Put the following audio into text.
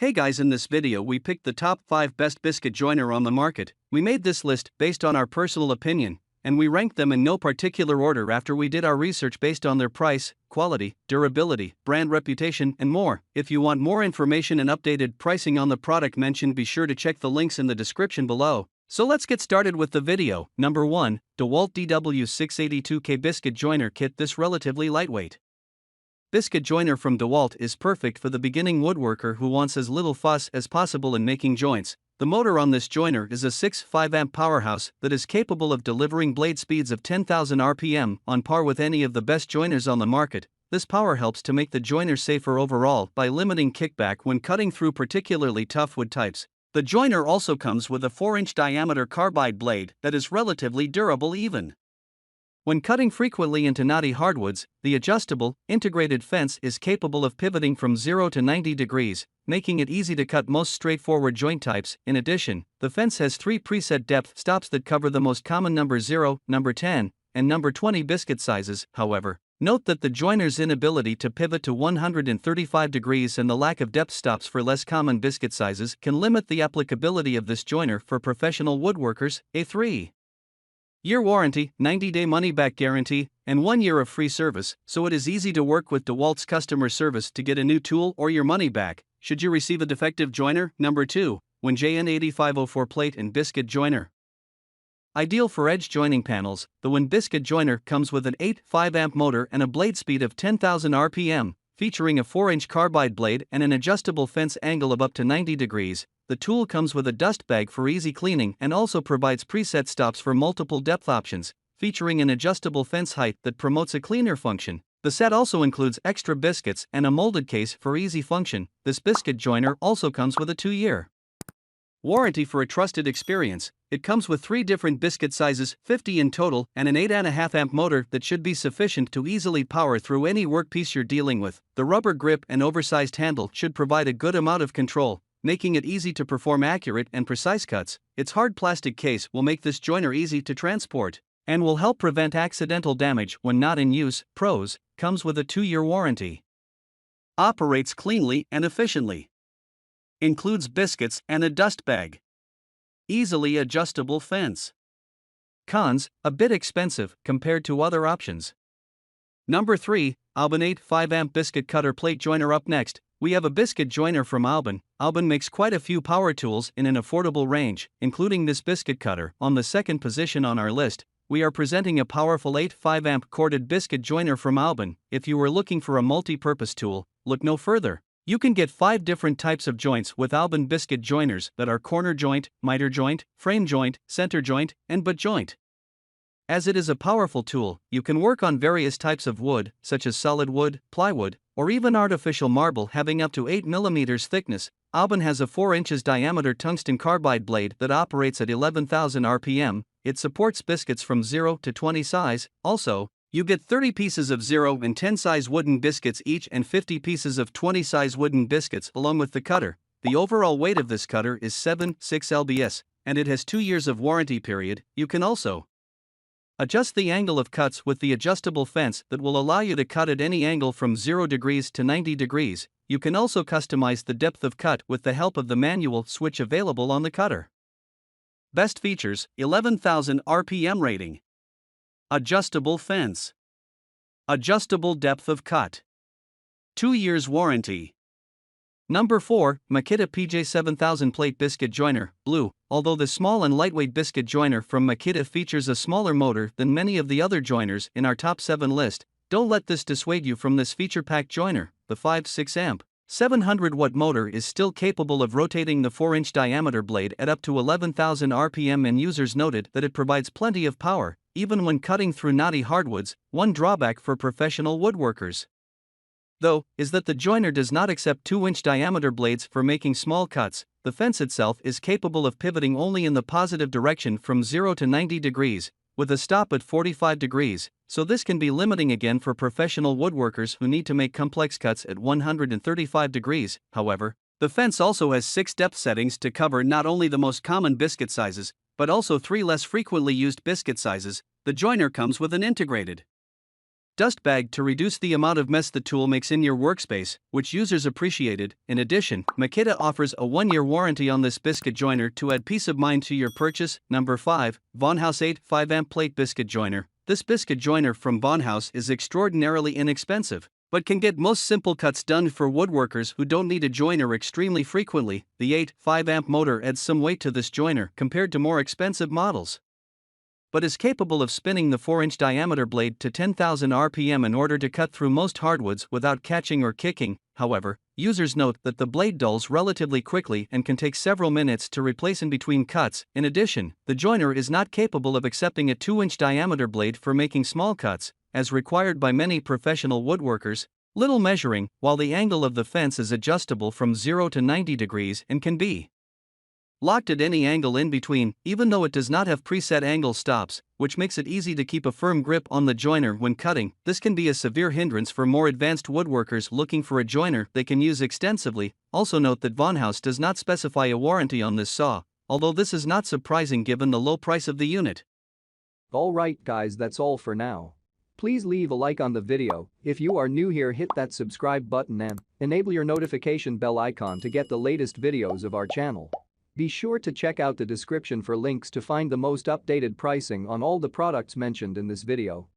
Hey guys, in this video we picked the top 5 best biscuit joiner on the market. We made this list based on our personal opinion, and we ranked them in no particular order after we did our research based on their price, quality, durability, brand reputation, and more. If you want more information and updated pricing on the product mentioned, be sure to check the links in the description below. So let's get started with the video. Number 1, DEWALT DW682K Biscuit Joiner Kit. This relatively lightweight biscuit joiner from DEWALT is perfect for the beginning woodworker who wants as little fuss as possible in making joints. The motor on this joiner is a 6.5 amp powerhouse that is capable of delivering blade speeds of 10,000 RPM, on par with any of the best joiners on the market. This power helps to make the joiner safer overall by limiting kickback when cutting through particularly tough wood types. The joiner also comes with a 4-inch diameter carbide blade that is relatively durable even when cutting frequently into knotty hardwoods. The adjustable, integrated fence is capable of pivoting from 0 to 90 degrees, making it easy to cut most straightforward joint types. In addition, the fence has 3 preset depth stops that cover the most common number 0, number 10, and number 20 biscuit sizes. However, note that the joiner's inability to pivot to 135 degrees and the lack of depth stops for less common biscuit sizes can limit the applicability of this joiner for professional woodworkers. A 3-year warranty, 90-day money-back guarantee, and 1 year of free service, so it is easy to work with DEWALT's customer service to get a new tool or your money back should you receive a defective joiner. Number 2, WEN JN8504 Plate and Biscuit Joiner. Ideal for edge joining panels, the WEN Biscuit Joiner comes with an 8.5 amp motor and a blade speed of 10,000 RPM, featuring a 4-inch carbide blade and an adjustable fence angle of up to 90 degrees. The tool comes with a dust bag for easy cleaning and also provides preset stops for multiple depth options, featuring an adjustable fence height that promotes a cleaner function. The set also includes extra biscuits and a molded case for easy function. This biscuit joiner also comes with a 2-year warranty for a trusted experience. It comes with 3 different biscuit sizes, 50 in total, and an 8.5 amp motor that should be sufficient to easily power through any workpiece you're dealing with. The rubber grip and oversized handle should provide a good amount of control, making it easy to perform accurate and precise cuts. Its hard plastic case will make this joiner easy to transport and will help prevent accidental damage when not in use. Pros: comes with a 2-year warranty. Operates cleanly and efficiently. Includes biscuits and a dust bag. Easily adjustable fence. Cons: a bit expensive compared to other options. Number 3, ALBIN 8.5 amp Biscuit Cutter Plate Joiner. Up next, we have a biscuit joiner from ALBIN. ALBIN makes quite a few power tools in an affordable range, including this biscuit cutter. On the second position on our list, we are presenting a powerful 8.5 amp corded biscuit joiner from ALBIN. If you were looking for a multi-purpose tool, look no further. You can get 5 different types of joints with ALBIN biscuit joiners that are corner joint, miter joint, frame joint, center joint, and butt joint. As it is a powerful tool, you can work on various types of wood, such as solid wood, plywood, or even artificial marble having up to 8 mm thickness. ALBIN has a 4 inches diameter tungsten carbide blade that operates at 11,000 RPM. It supports biscuits from 0 to 20 size. Also, you get 30 pieces of 0 and 10 size wooden biscuits each and 50 pieces of 20 size wooden biscuits along with the cutter. The overall weight of this cutter is 7.6 lbs, and it has 2 years of warranty period. You can also adjust the angle of cuts with the adjustable fence that will allow you to cut at any angle from 0 degrees to 90 degrees. You can also customize the depth of cut with the help of the manual switch available on the cutter. Best features: 11,000 RPM rating. Adjustable fence. Adjustable depth of cut. 2 years warranty. Number 4, Makita PJ7000 Plate Biscuit Joiner, Blue. Although the small and lightweight biscuit joiner from Makita features a smaller motor than many of the other joiners in our top 7 list, don't let this dissuade you from this feature-packed joiner. The 5.6 amp, 700 watt motor is still capable of rotating the 4-inch diameter blade at up to 11,000 RPM, and users noted that it provides plenty of power, even when cutting through knotty hardwoods. One drawback for professional woodworkers, though, is that the joiner does not accept 2-inch diameter blades for making small cuts. The fence itself is capable of pivoting only in the positive direction from 0 to 90 degrees, with a stop at 45 degrees, so this can be limiting again for professional woodworkers who need to make complex cuts at 135 degrees. However, the fence also has 6 depth settings to cover not only the most common biscuit sizes, but also 3 less frequently used biscuit sizes. The joiner comes with an integrated dust bag to reduce the amount of mess the tool makes in your workspace, which users appreciated. In addition, Makita offers a 1-year warranty on this biscuit joiner to add peace of mind to your purchase. Number 5, VonHaus 8 5-amp plate biscuit joiner. This biscuit joiner from VonHaus is extraordinarily inexpensive, but can get most simple cuts done for woodworkers who don't need a joiner extremely frequently. The 8 5-amp motor adds some weight to this joiner compared to more expensive models, but is capable of spinning the 4-inch diameter blade to 10,000 RPM in order to cut through most hardwoods without catching or kicking. However, users note that the blade dulls relatively quickly and can take several minutes to replace in between cuts. In addition, the joiner is not capable of accepting a 2-inch diameter blade for making small cuts, as required by many professional woodworkers. Little measuring, while the angle of the fence is adjustable from 0 to 90 degrees and can be locked at any angle in between, even though it does not have preset angle stops, which makes it easy to keep a firm grip on the joiner when cutting. This can be a severe hindrance for more advanced woodworkers looking for a joiner they can use extensively. Also note that VonHaus does not specify a warranty on this saw, although this is not surprising given the low price of the unit. Alright guys, that's all for now. Please leave a like on the video. If you are new here, hit that subscribe button and enable your notification bell icon to get the latest videos of our channel. Be sure to check out the description for links to find the most updated pricing on all the products mentioned in this video.